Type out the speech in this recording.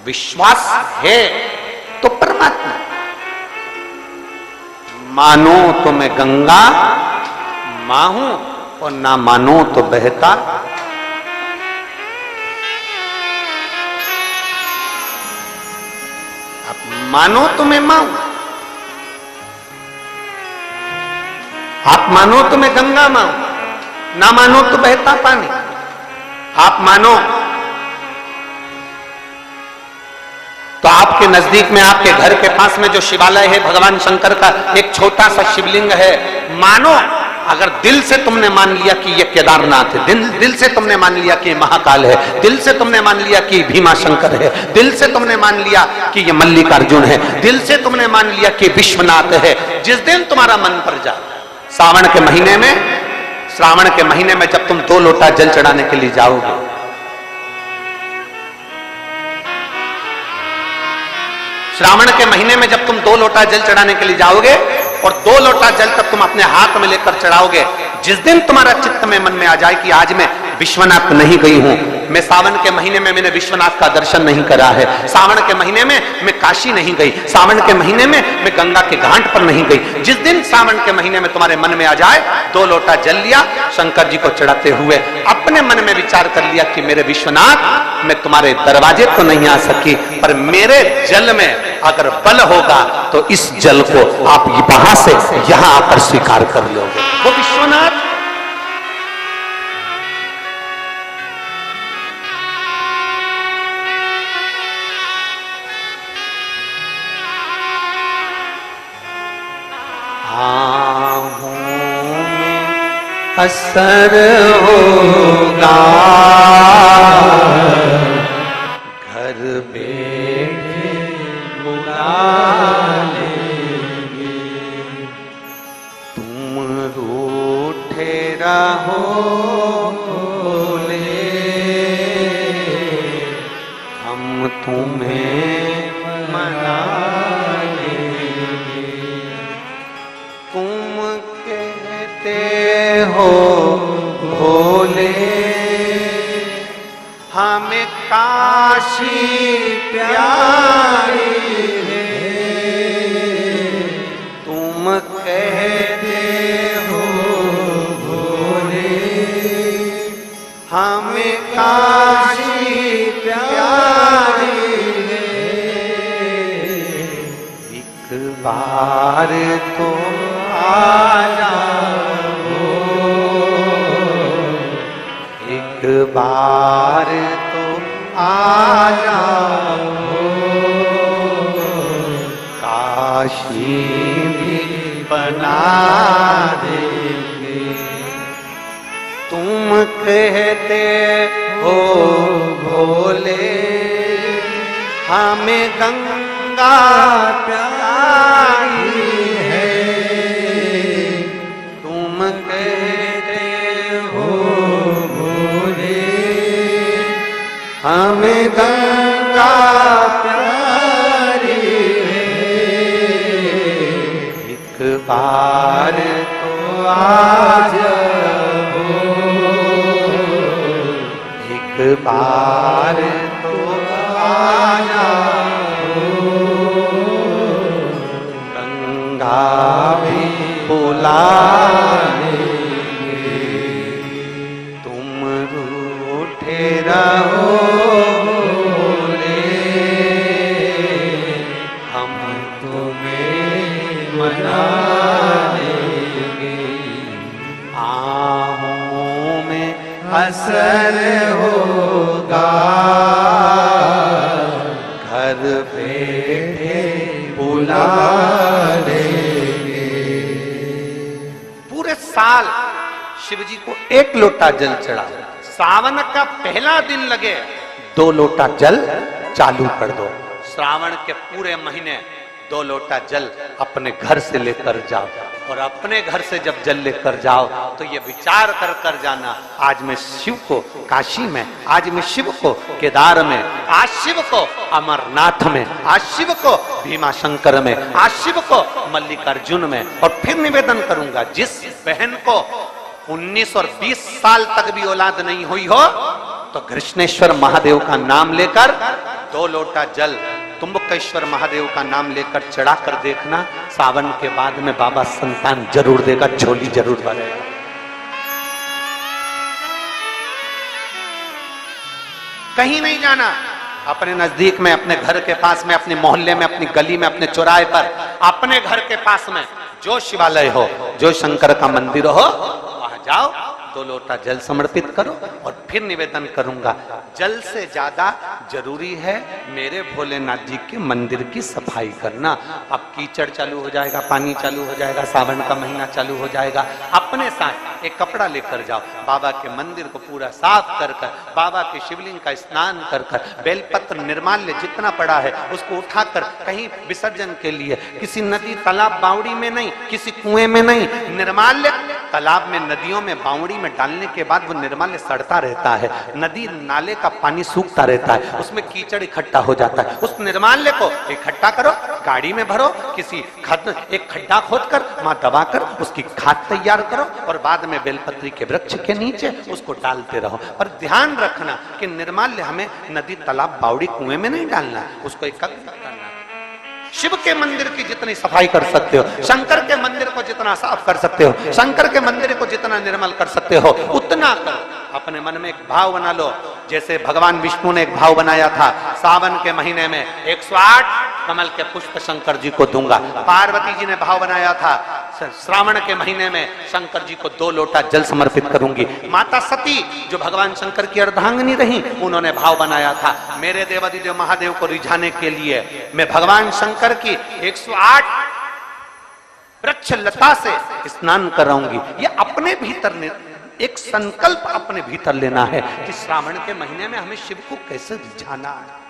विश्वास है तो परमात्मा, मानो तो मैं गंगा मां हूं और ना मानो तो बहता। आप मानो तो मैं मां हूं, आप मानो तो मैं गंगा मां हूं, ना मानो तो बहता पानी। आप मानो तो आपके नजदीक में, आपके घर के पास में जो शिवालय है भगवान शंकर का, एक छोटा सा शिवलिंग है। मानो, अगर दिल से तुमने मान लिया कि ये केदारनाथ है, दिल से तुमने मान लिया कि महाकाल है, दिल से तुमने मान लिया कि भीमा शंकर है, दिल से तुमने मान लिया कि ये मल्लिकार्जुन है, दिल से तुमने मान लिया कि विश्वनाथ है। जिस दिन तुम्हारा मन पर जाए, श्रावण के महीने में जब तुम 2 लोटा जल चढ़ाने के लिए जाओगे, श्रावण के महीने में जब तुम 2 लोटा जल चढ़ाने के लिए जाओगे और 2 लोटा जल तक तुम अपने हाथ में लेकर चढ़ाओगे, जिस दिन तुम्हारा चित्त में मन में आ जाए कि आज मैं विश्वनाथ नहीं गई हूं, मैं सावन के महीने में मैंने विश्वनाथ का दर्शन नहीं करा है, सावन के महीने में मैं काशी नहीं गई, सावन के महीने में मैं गंगा के घाट पर नहीं गई, जिस दिन सावन के महीने में तुम्हारे मन में आ जाए, 2 लोटा जल लिया, शंकर जी को चढ़ाते हुए अपने मन में विचार कर लिया कि मेरे विश्वनाथ, मैं तुम्हारे दरवाजे तो नहीं आ सकी, पर मेरे जल में अगर बल होगा तो इस जल को आप वहां से यहां आकर स्वीकार कर लोगे। वो विश्वनाथ असर होगा, घर बैठे बुला लेंगे, तुम रूठे रहो बोले, हम तुम्हें मना लेंगे, तुम कहते हो भोले हमें काशी प्यारी है, तुम कहते हो भोले हमें काशी प्यारी है, एक बार तो आ जाओ, एक बार तो आ जाओ, काशी भी बना देंगे, तुम कहते हो भोले हमें गंगा प्यारी है, तुम कहते हो भोले हमें गंगा प्यारी है, एक बार तो आ जाओ, एक बार तो आ जाओ, गंगा भी बुला लेंगे, तुम रूठे रहो बोले, हम तुम्हें मना लेंगे, आहों में असर होगा, घर बैठे बुला लेंगे। पूरे साल शिव जी को 1 लोटा जल चढ़ा, सावन का पहला दिन लगे 2 लोटा जल चालू कर दो, श्रावण के पूरे महीने 2 लोटा जल अपने घर से लेकर जाओ, और अपने घर से जब जल लेकर जाओ तो ये विचार कर कर जाना, आज मैं शिव को काशी में, आज मैं शिव को केदार में, आज शिव को अमरनाथ में, आज शिव को भीमा शंकर में, आज शिव को मल्लिकार्जुन में। और फिर निवेदन करूंगा, जिस बहन को 19 और 20 साल तक भी औलाद नहीं हुई हो, तो कृष्णेश्वर महादेव का नाम लेकर 2 लोटा जल तुम्बकेश्वर महादेव का नाम लेकर चढ़ा कर देखना, सावन के बाद में बाबा संतान जरूर देगा, झोली जरूर भरेगा। कहीं नहीं जाना, अपने नजदीक में, अपने घर के पास में, अपने मोहल्ले में, अपनी गली में, अपने चौराहे पर, अपने घर के पास में जो शिवालय हो, जो शंकर का मंदिर हो, वहां जाओ, 2 लोटा जल समर्पित करो और फिर निवेदन करूंगा, जल से ज्यादा जरूरी है मेरे भोलेनाथ जी के मंदिर की सफाई करना। अब कीचड़ चालू हो जाएगा, पानी चालू हो जाएगा, सावन का महीना चालू हो जाएगा, अपने साथ एक कपड़ा लेकर जाओ, बाबा के मंदिर को पूरा साफ कर कर, बाबा के शिवलिंग का स्नान कर कर, बेलपत्र निर्माल्य जितना पड़ा है उसको उठाकर कहीं विसर्जन के लिए, किसी नदी तालाब बावड़ी में नहीं, किसी कुएं में नहीं, निर्माल्य तालाब में, नदियों में, बावड़ी में डालने के बाद वो निर्माल्य सड़ता रहता है, नदी नाले का पानी सूखता रहता है, उसमें कीचड़ इकट्ठा हो जाता है। उस निर्माल्य को इकट्ठा करो, गाड़ी में भरो, किसी एक खड्डा खोदकर वहां दबाकर उसकी खाद तैयार करो और बाद में बेलपत्री के वृक्ष के नीचे उसको डालते रहो। पर ध्यान रखना कि निर्माल्य हमें नदी तालाब बावड़ी कुएं में नहीं डालना, उसको एकत्र करना। शिव के मंदिर की जितनी सफाई कर सकते हो, शंकर के मंदिर को जितना साफ कर सकते हो, शंकर के मंदिर को जितना निर्मल कर सकते हो उतना करो। अपने मन में एक भाव बना लो, जैसे भगवान विष्णु ने एक भाव बनाया था, सावन के महीने में 108 कमल के पुष्प शंकर जी को दूंगा। पार्वती जी ने भाव बनाया था, श्रावण के महीने में शंकर जी को 2 लोटा जल समर्पित करूंगी। माता सती जो भगवान शंकर की अर्धांगिनी रही, उन्होंने भाव बनाया था, मेरे देवादिदेव महादेव को रिझाने के लिए मैं भगवान शंकर की 108 वृक्ष लता से स्नान कराऊंगी। ये अपने भीतर एक संकल्प अपने भीतर लेना है कि श्रावण के महीने में हमें शिव को कैसे रिझाना है।